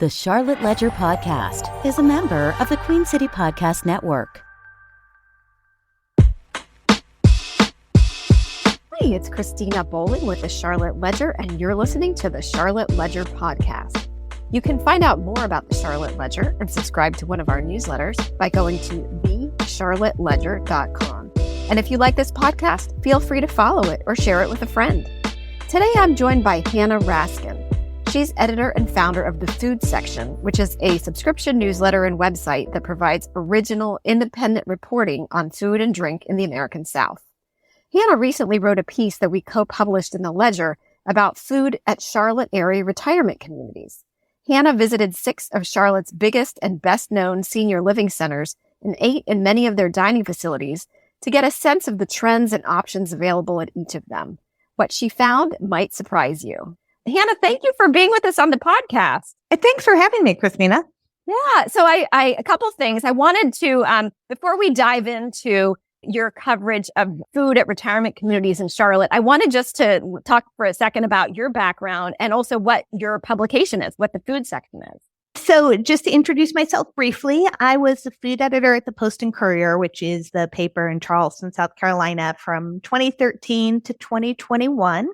The Charlotte Ledger Podcast is a member of the Queen City Podcast Network. Hi, it's Cristina Bolling with the Charlotte Ledger, and you're listening to the Charlotte Ledger Podcast. You can find out more about the Charlotte Ledger and subscribe to one of our newsletters by going to thecharlotteledger.com. And if you like this podcast, feel free to follow it or share it with a friend. Today, I'm joined by Hanna Raskin. She's editor and founder of The Food Section, which is a subscription newsletter and website that provides original, independent reporting on food and drink in the American South. Hanna recently wrote a piece that we co-published in the Ledger about food at Charlotte area retirement communities. Hanna visited 6 of Charlotte's biggest and best-known senior living centers and ate in many of their dining facilities to get a sense of the trends and options available at each of them. What she found might surprise you. Hanna, thank you for being with us on the podcast. Thanks for having me, Cristina. Yeah. So a couple things. I wanted to, before we dive into your coverage of food at retirement communities in Charlotte, I wanted just to talk for a second about your background and also what your publication is, what the Food Section is. So just to introduce myself briefly, I was the food editor at the Post and Courier, which is the paper in Charleston, South Carolina, from 2013 to 2021.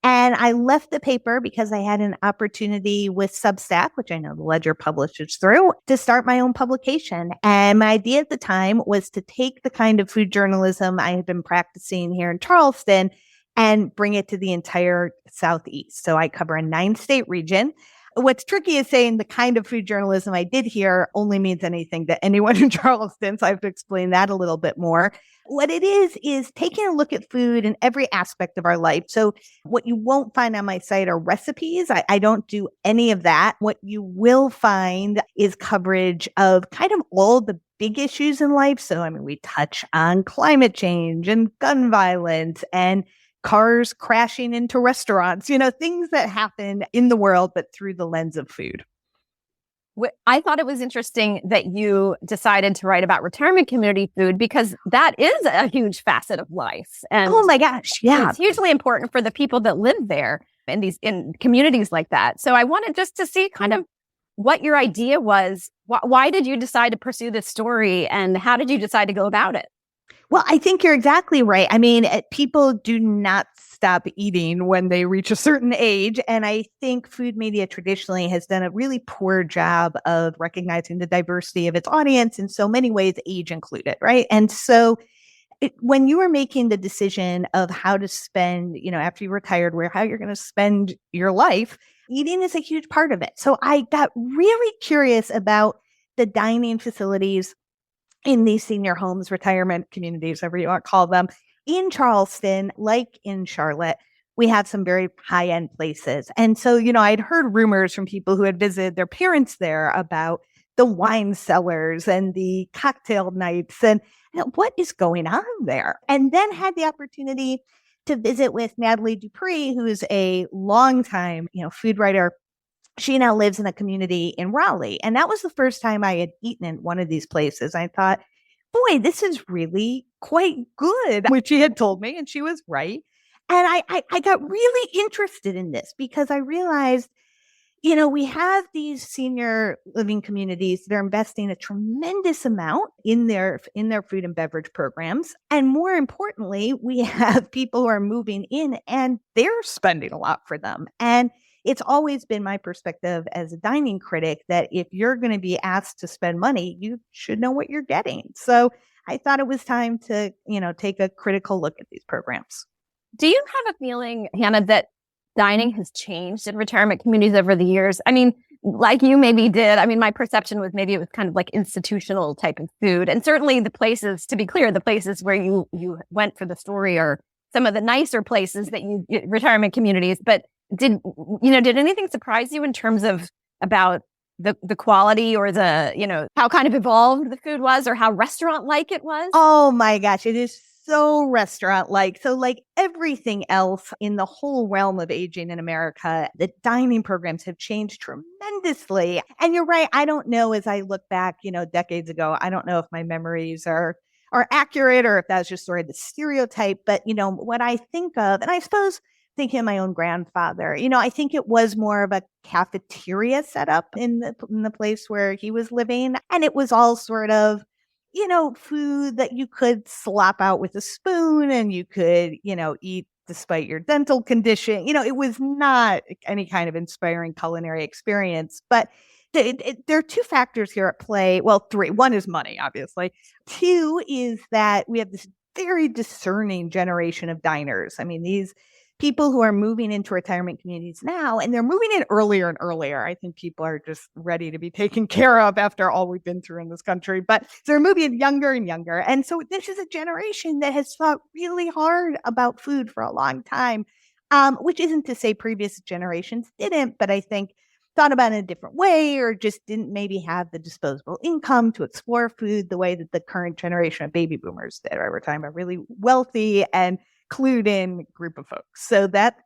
And I left the paper because I had an opportunity with Substack, which I know the Ledger publishes through, to start my own publication. And my idea at the time was to take the kind of food journalism I had been practicing here in Charleston and bring it to the entire Southeast. So I cover a 9-state region. What's tricky is saying the kind of food journalism I did here only means anything to anyone in Charleston. So I have to explain that a little bit more. What it is taking a look at food in every aspect of our life. So what you won't find on my site are recipes. I don't do any of that. What you will find is coverage of kind of all the big issues in life. So, we touch on climate change and gun violence and cars crashing into restaurants, things that happen in the world, but through the lens of food. I thought it was interesting that you decided to write about retirement community food because that is a huge facet of life. And oh my gosh, yeah. It's hugely important for the people that live there in communities like that. So I wanted just to see kind of what your idea was. Why did you decide to pursue this story and how did you decide to go about it? Well, I think you're exactly right. People do not stop eating when they reach a certain age. And I think food media traditionally has done a really poor job of recognizing the diversity of its audience in so many ways, age included, right? And so when you are making the decision of how to spend, after you're retired, how you're going to spend your life, eating is a huge part of it. So I got really curious about the dining facilities in these senior homes, retirement communities, whatever you want to call them. In Charleston, like in Charlotte, we have some very high-end places. And so, I'd heard rumors from people who had visited their parents there about the wine cellars and the cocktail nights and what is going on there. And then had the opportunity to visit with Natalie Dupree, who is a longtime, food writer. She now lives in a community in Raleigh. And that was the first time I had eaten in one of these places. I thought, boy, this is really quite good, which she had told me, and she was right. And I got really interested in this because I realized, we have these senior living communities that are investing a tremendous amount in their food and beverage programs. And more importantly, we have people who are moving in and they're spending a lot for them. And it's always been my perspective as a dining critic that if you're going to be asked to spend money, you should know what you're getting. So I thought it was time to, take a critical look at these programs. Do you have a feeling, Hanna, that dining has changed in retirement communities over the years? Like you maybe did. My perception was maybe it was kind of like institutional type of food. And certainly the places, to be clear, the places where you went for the story are some of the nicer places that retirement communities. But did anything surprise you in terms of about the quality or how kind of evolved the food was or how restaurant-like it was? Oh my gosh, it is so restaurant-like. So like everything else in the whole realm of aging in America, the dining programs have changed tremendously. And you're right. I don't know, as I look back, decades ago, I don't know if my memories are accurate or if that's just sort of the stereotype. But, what I think of, and I suppose thinking of my own grandfather, I think it was more of a cafeteria setup in the place where he was living. And it was all sort of, food that you could slop out with a spoon and you could, eat despite your dental condition. It was not any kind of inspiring culinary experience. But there are two factors here at play. Well, three. One is money, obviously. Two is that we have this very discerning generation of diners. I mean, these people who are moving into retirement communities now, and they're moving in earlier and earlier. I think people are just ready to be taken care of after all we've been through in this country. But they're moving younger and younger. And so this is a generation that has thought really hard about food for a long time, which isn't to say previous generations didn't, but I think thought about it in a different way or just didn't maybe have the disposable income to explore food the way that the current generation of baby boomers did. Right? We're talking about really wealthy and clued in group of folks. So that's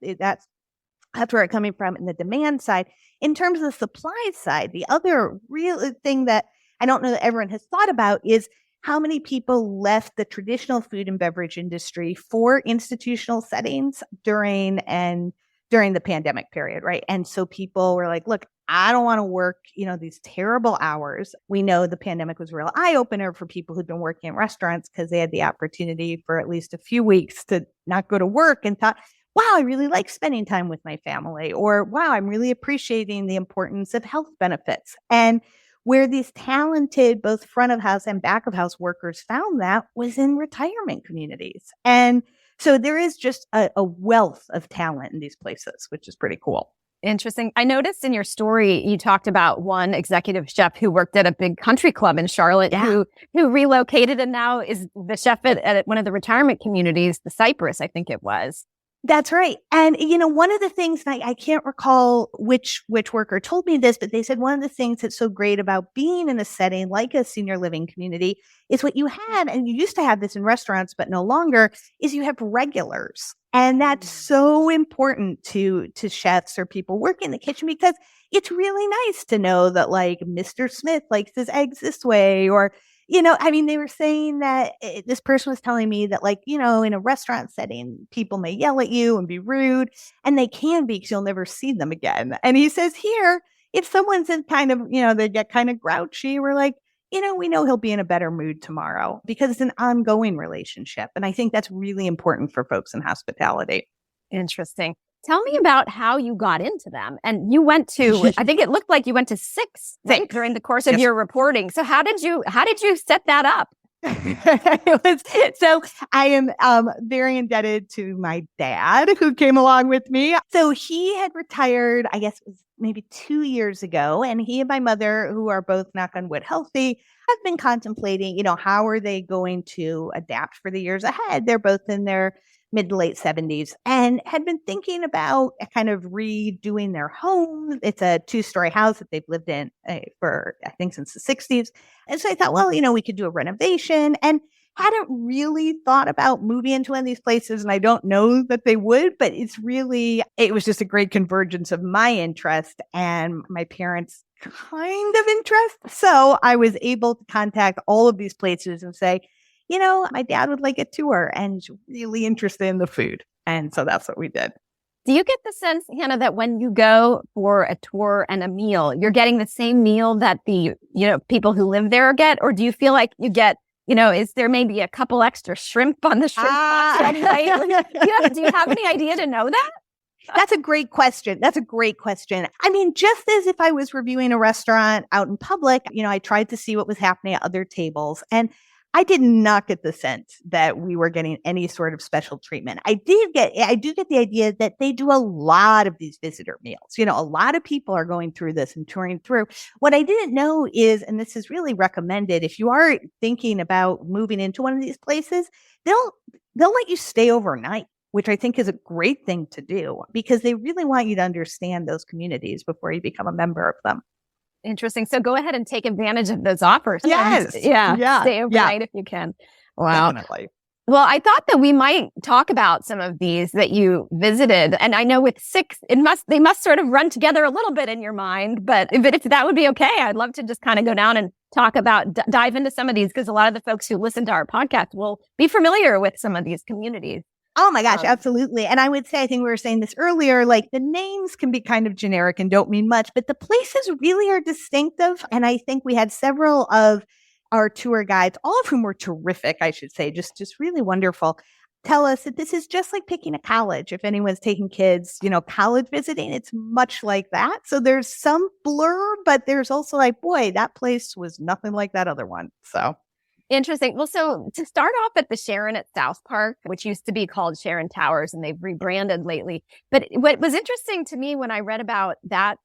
where it's coming from in the demand side. In terms of the supply side, the other real thing that I don't know that everyone has thought about is how many people left the traditional food and beverage industry for institutional settings during the pandemic period, right? And so people were like, look, I don't want to work, these terrible hours. We know the pandemic was a real eye opener for people who'd been working in restaurants because they had the opportunity for at least a few weeks to not go to work and thought, wow, I really like spending time with my family, or wow, I'm really appreciating the importance of health benefits. And where these talented, both front of house and back of house workers found that was in retirement communities. And so there is just a wealth of talent in these places, which is pretty cool. Interesting. I noticed in your story, you talked about one executive chef who worked at a big country club in Charlotte who relocated and now is the chef at one of the retirement communities, the Cypress, I think it was. That's right. And, one of the things, I can't recall which worker told me this, but they said one of the things that's so great about being in a setting like a senior living community is what you had, and you used to have this in restaurants, but no longer, is you have regulars. And that's so important to chefs or people working in the kitchen because it's really nice to know that like Mr. Smith likes his eggs this way, or they were saying that this person was telling me that in a restaurant setting, people may yell at you and be rude, and they can be because you'll never see them again. And he says here, if someone's in kind of, they get kind of grouchy, we're like, we know he'll be in a better mood tomorrow because it's an ongoing relationship. And I think that's really important for folks in hospitality. Interesting. Tell me about how you got into them. And you went to, I think it looked like you went to six during the course of your reporting. So how did you set that up? So I am very indebted to my dad who came along with me. So he had retired, I guess it was maybe 2 years ago. And he and my mother, who are both, knock on wood, healthy, have been contemplating, how are they going to adapt for the years ahead? They're both in their mid to late 70s and had been thinking about kind of redoing their home. It's a 2-story house that they've lived in for, I think, since the 60s. And so I thought, well, we could do a renovation, and hadn't really thought about moving into one of these places. And I don't know that they would, but it was just a great convergence of my interest and my parents' kind of interest. So I was able to contact all of these places and say, my dad would like a tour and he's really interested in the food. And so that's what we did. Do you get the sense, Hanna, that when you go for a tour and a meal, you're getting the same meal that the, people who live there get? Or do you feel like you get, is there maybe a couple extra shrimp on the shrimp box? Do you have any idea to know that? That's a great question. I mean, just as if I was reviewing a restaurant out in public, I tried to see what was happening at other tables. And I did not get the sense that we were getting any sort of special treatment. I do get the idea that they do a lot of these visitor meals. A lot of people are going through this and touring through. What I didn't know is, and this is really recommended, if you are thinking about moving into one of these places, they'll let you stay overnight, which I think is a great thing to do because they really want you to understand those communities before you become a member of them. Interesting. So go ahead and take advantage of those offers. Yes. Yeah. Stay overnight if you can. Wow. Definitely. Well, I thought that we might talk about some of these that you visited. And I know with 6, they must sort of run together a little bit in your mind. But if that would be okay, I'd love to just kind of go down and talk about, dive into some of these because a lot of the folks who listen to our podcast will be familiar with some of these communities. Oh my gosh, absolutely. And I would say, I think we were saying this earlier, like the names can be kind of generic and don't mean much, but the places really are distinctive. And I think we had several of our tour guides, all of whom were terrific, I should say, just really wonderful, tell us that this is just like picking a college. If anyone's taking kids, college visiting, it's much like that. So there's some blur, but there's also like, boy, that place was nothing like that other one. So interesting. Well, so to start off at the Sharon at South Park, which used to be called Sharon Towers, and they've rebranded lately. But what was interesting to me when I read about that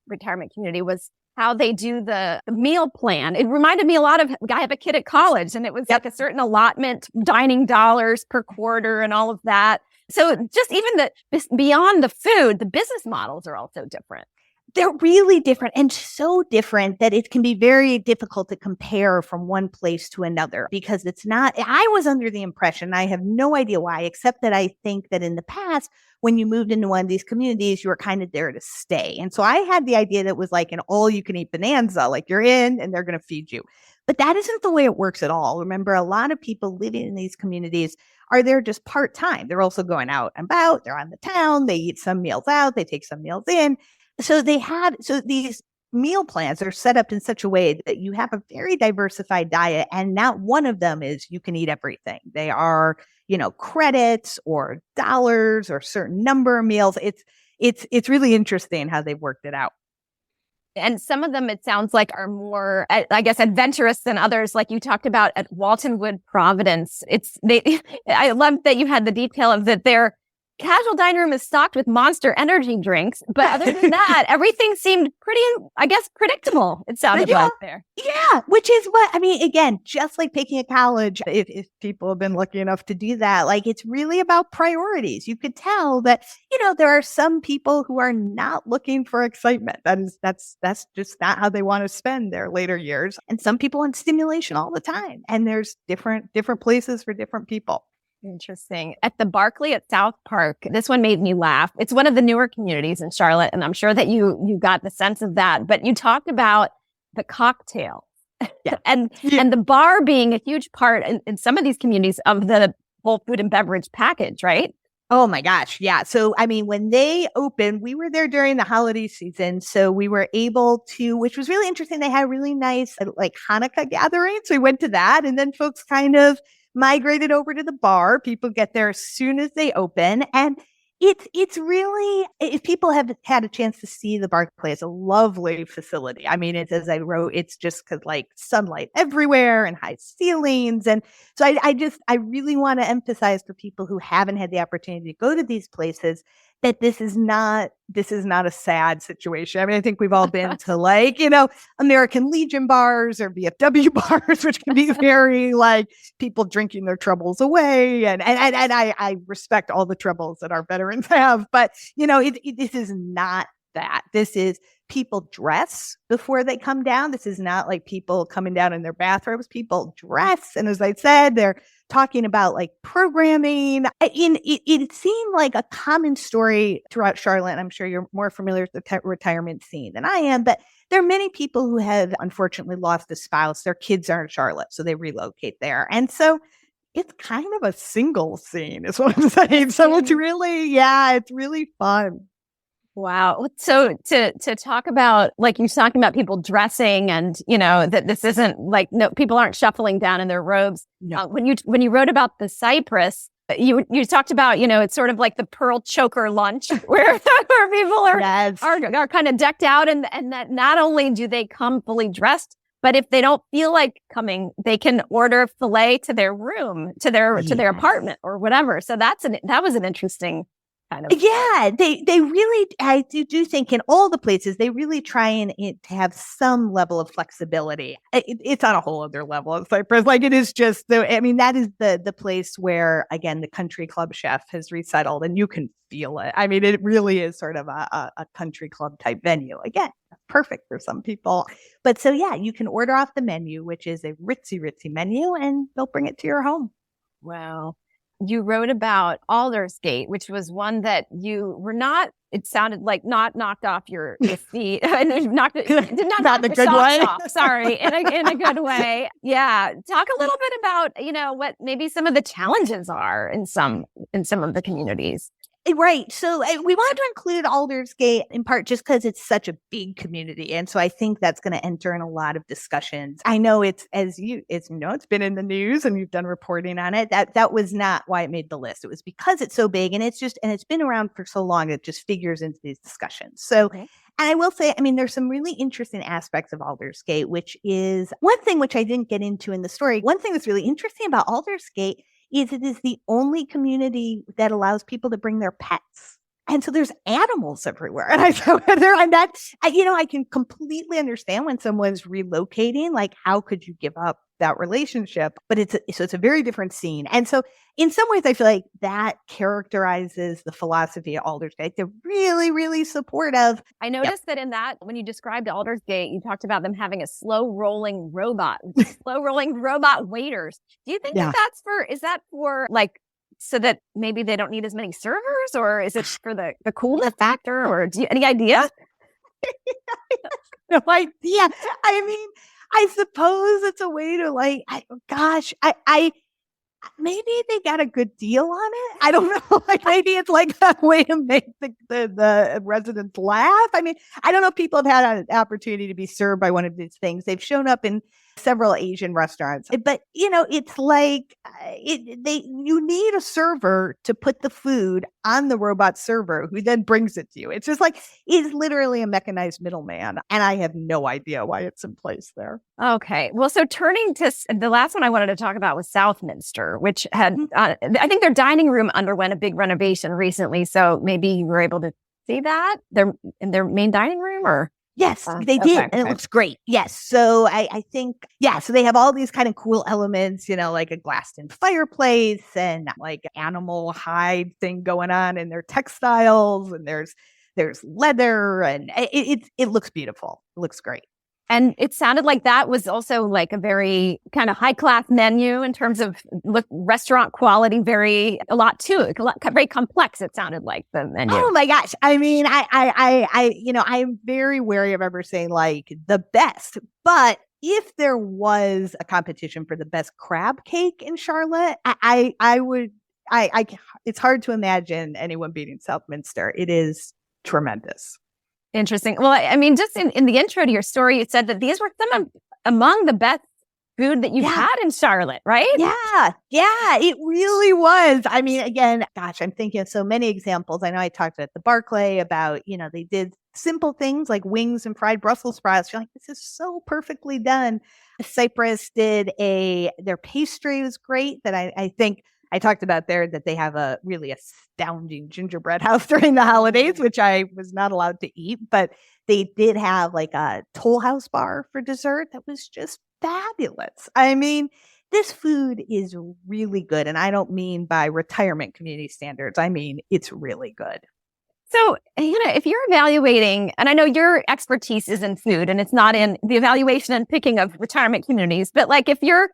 retirement community was how they do the meal plan. It reminded me a lot of, I have a kid at college, and it was like a certain allotment, dining dollars per quarter and all of that. So just even beyond the food, the business models are also different. They're really different, and so different that it can be very difficult to compare from one place to another, because it's not, I was under the impression, I have no idea why, except that I think that in the past, when you moved into one of these communities, you were kind of there to stay. And so I had the idea that it was like an all you can eat bonanza, like you're in and they're going to feed you. But that isn't the way it works at all. Remember, a lot of people living in these communities are there just part-time. They're also going out and about, they're on the town, they eat some meals out, they take some meals in. So these meal plans are set up in such a way that you have a very diversified diet. And not one of them is you can eat everything. They are, credits or dollars or certain number of meals. It's really interesting how they've worked it out. And some of them, it sounds like, are more, I guess, adventurous than others. Like you talked about at Waltonwood, Providence. I love that you had the detail of that their casual dining room is stocked with Monster energy drinks. But other than that, everything seemed pretty, I guess, predictable. It sounded like there. Yeah, which is what, I mean, again, just like picking a college, if people have been lucky enough to do that, like it's really about priorities. You could tell that, there are some people who are not looking for excitement. That's just not how they want to spend their later years. And some people want stimulation all the time. And there's different places for different people. Interesting. At the Barclay at South Park, this one made me laugh. It's one of the newer communities in Charlotte, and I'm sure that you got the sense of that. But you talked about the cocktail and the bar being a huge part in some of these communities of the whole food and beverage package, right? Oh my gosh. Yeah. So, I mean, when they opened, we were there during the holiday season. So we were able to, which was really interesting. They had a really nice like Hanukkah gathering. So we went to that, and then folks kind of migrated over to the bar. People get there as soon as they open. And it's really, if people have had a chance to see the Barclay, it's a lovely facility. I mean, it's, as I wrote, it's just because like sunlight everywhere and high ceilings. And so I really want to emphasize for people who haven't had the opportunity to go to these places that this is not a sad situation. I mean, I think we've all been to like, American Legion bars or VFW bars, which can be very like people drinking their troubles away. And I respect all the troubles that our veterans have, but this is not that. This is people dress before they come down. This is not like people coming down in their bathrobes. People dress. And as I said, they're talking about like programming. It seemed like a common story throughout Charlotte. I'm sure you're more familiar with the retirement scene than I am, but there are many people who have unfortunately lost a spouse. Their kids are in Charlotte, so they relocate there. And so it's kind of a single scene is what I'm saying. So it's really fun. Wow. So to talk about, like you're talking about people dressing and, that this isn't like, no, people aren't shuffling down in their robes. No. When you wrote about the Cypress, you talked about, it's sort of like the pearl choker lunch where people are kind of decked out and that not only do they come fully dressed, but if they don't feel like coming, they can order filet to their room, to their apartment or whatever. So that was an interesting kind of. Yeah, they really, I do think in all the places, they really try and to have some level of flexibility. It's on a whole other level in Cyprus. Like it is just, that is the place where, again, the country club chef has resettled and you can feel it. I mean, it really is sort of a country club type venue. Again, perfect for some people. But so, yeah, you can order off the menu, which is a ritzy menu, and they'll bring it to your home. Wow. you wrote about Aldersgate, which was one that you were not, it sounded like not knocked off your feet. And knocked it, did not knock the your good socks way. off. Sorry, in a good way. Yeah. Talk a little bit about, what maybe some of the challenges are in some of the communities. Right. So we wanted to include Aldersgate in part just because it's such a big community. And so I think that's going to enter in a lot of discussions. I know it's been in the news and you've done reporting on it. That was not why it made the list. It was because it's so big and it's been around for so long, it just figures into these discussions. So, okay. And I will say, there's some really interesting aspects of Aldersgate, which is one thing which I didn't get into in the story. One thing that's really interesting about Aldersgate is it is the only community that allows people to bring their pets. And so there's animals everywhere. And I can completely understand when someone's relocating, like, how could you give up that relationship? But it's a very different scene. And so in some ways, I feel like that characterizes the philosophy of Aldersgate. They're really, really supportive. I noticed that in that, when you described Aldersgate, you talked about them having a slow rolling robot waiters. Do you think is that for like, so that maybe they don't need as many servers, or is it for the coolness factor, or any idea? No idea. I suppose it's a way to maybe they got a good deal on it. I don't know. Like maybe it's like a way to make the residents laugh. I don't know if people have had an opportunity to be served by one of these things. They've shown up in several Asian restaurants, but it's like you need a server to put the food on the robot server who then brings it to you. It's just like, it's literally a mechanized middleman. And I have no idea why it's in place there. Okay. Well, so turning to the last one I wanted to talk about was Southminster, which had, I think their dining room underwent a big renovation recently. So maybe you were able to see that in their main dining room, or? Yes, they did. Okay, and it looks great. Yes. So I think, so they have all these kind of cool elements, like a glassed-in fireplace and like animal hide thing going on in their textiles. And there's leather, and it looks beautiful. It looks great. And it sounded like that was also like a very kind of high-class menu in terms of restaurant quality, very complex, it sounded like, the menu. Oh my gosh. I'm very wary of ever saying like the best, but if there was a competition for the best crab cake in Charlotte, it's hard to imagine anyone beating Southminster. It is tremendous. Interesting. Well, just in the intro to your story, you said that these were among the best food that you've had in Charlotte, right? Yeah, it really was. Again, gosh, I'm thinking of so many examples. I know I talked at the Barclay about, they did simple things like wings and fried Brussels sprouts. You're like, this is so perfectly done. Cyprus did their pastry was great, that I think I talked about there, that they have a really astounding gingerbread house during the holidays, which I was not allowed to eat, but they did have like a Toll House bar for dessert that was just fabulous. This food is really good. And I don't mean by retirement community standards. It's really good. So, if you're evaluating, and I know your expertise is in food and it's not in the evaluation and picking of retirement communities, but like if you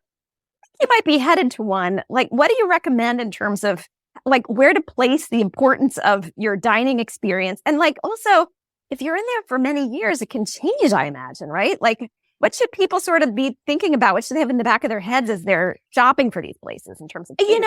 might be headed to one, like what do you recommend in terms of like where to place the importance of your dining experience? And like also, if you're in there for many years, it can change, I imagine, right? Like what should people sort of be thinking about? What should they have in the back of their heads as they're shopping for these places in terms of food?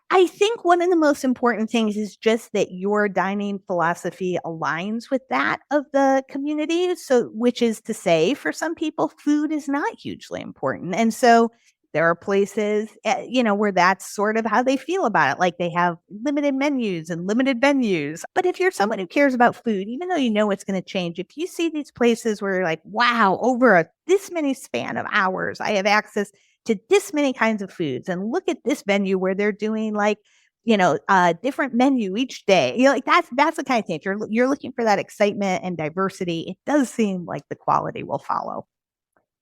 I think one of the most important things is just that your dining philosophy aligns with that of the community. So, which is to say, for some people, food is not hugely important. And so there are places, where that's sort of how they feel about it. Like they have limited menus and limited venues. But if you're someone who cares about food, even though you know it's going to change, if you see these places where you're like, wow, over this many span of hours, I have access to this many kinds of foods, and look at this venue where they're doing like, a different menu each day. Like that's the kind of thing. If you're looking for that excitement and diversity, it does seem like the quality will follow.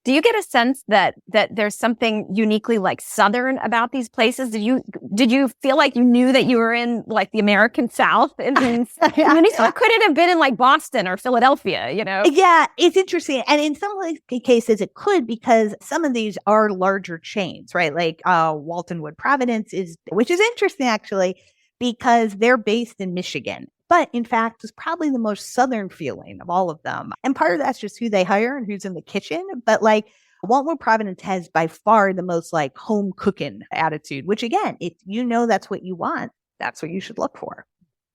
Do you get a sense that there's something uniquely like Southern about these places? Did you feel like you knew that you were in like the American South? Or could it have been in like Boston or Philadelphia, Yeah, it's interesting. And in some cases it could, because some of these are larger chains, right? Like Waltonwood Providence which is interesting actually, because they're based in Michigan. But in fact, it's probably the most Southern feeling of all of them. And part of that's just who they hire and who's in the kitchen. But like Waltonwood Providence has by far the most like home cooking attitude, which again, if that's what you want, that's what you should look for.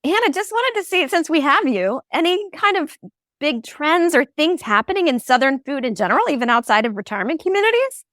Hannah, just wanted to see, since we have you, any kind of big trends or things happening in Southern food in general, even outside of retirement communities?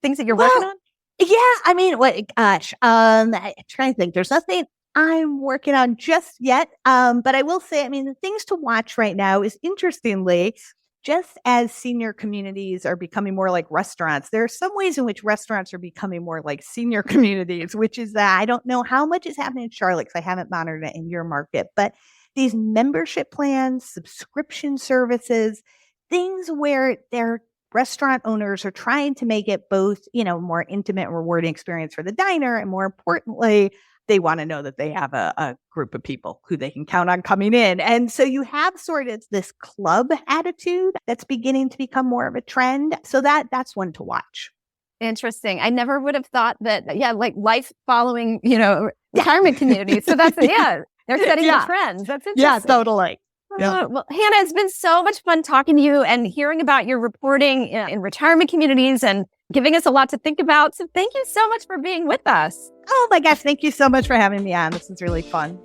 Things that you're working on? Yeah, I mean, I'm trying to think. There's nothing I'm working on just yet. But I will say, I mean, the things to watch right now is, interestingly, just as senior communities are becoming more like restaurants, there are some ways in which restaurants are becoming more like senior communities, which is that I don't know how much is happening in Charlotte because I haven't monitored it in your market, but these membership plans, subscription services, things where their restaurant owners are trying to make it both, more intimate and rewarding experience for the diner. And more importantly, they want to know that they have a group of people who they can count on coming in. And so you have sort of this club attitude that's beginning to become more of a trend. So that's one to watch. Interesting. I never would have thought that, like life following, retirement communities. So that's, they're setting the trends. That's interesting. Yeah, totally. Yeah. Well, Hannah, it's been so much fun talking to you and hearing about your reporting in retirement communities and giving us a lot to think about. So thank you so much for being with us. Oh my gosh, thank you so much for having me on. This is really fun.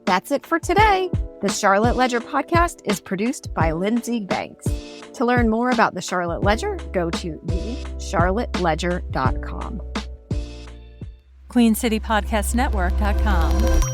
That's it for today. The Charlotte Ledger podcast is produced by Lindsey Banks. To learn more about the Charlotte Ledger, go to thecharlotteledger.com. QueenCityPodcastNetwork.com.